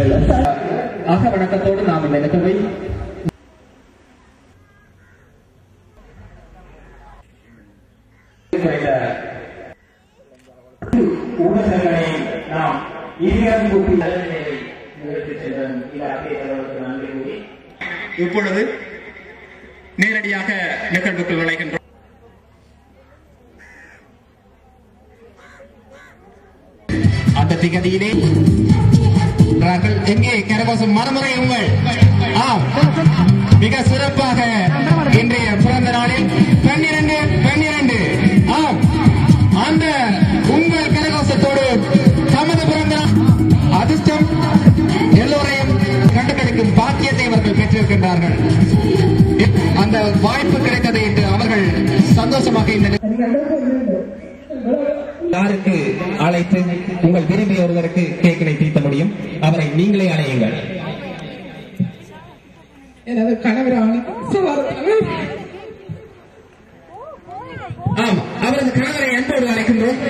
ஆக வணக்கத்தோடு நாம் இந்த நிகழ்வை ஊடகங்களை நாம் இப்பொழுது நேரடியாக நிகழ்வுக்குள் நுழைகின்றோம். அந்த திகதியிலே எங்கே கரகோசம் மறுமுறை உங்கள் மிக சிறப்பாக இன்றைய பிறந்த நாளில் 12 அந்த உங்கள் கரகோசத்தோடு தமது பிறந்த அதிர்ஷ்டம் எல்லோரையும் கண்டுகளிக்கும் பாக்கியத்தை அவர்கள் பெற்றிருக்கின்றார்கள். அந்த வாய்ப்பு கிடைத்ததை என்று அவர்கள் சந்தோஷமாக இந்த யாருக்கு அழைத்து உங்கள் விரும்பிய ஒருவருக்கு கேக்கினை தீர்த்த முடியும், அவரை நீங்களே அழையுங்கள். எனது கணவரான அவரது கணவரை அன்போடு அழைக்கின்றோம்.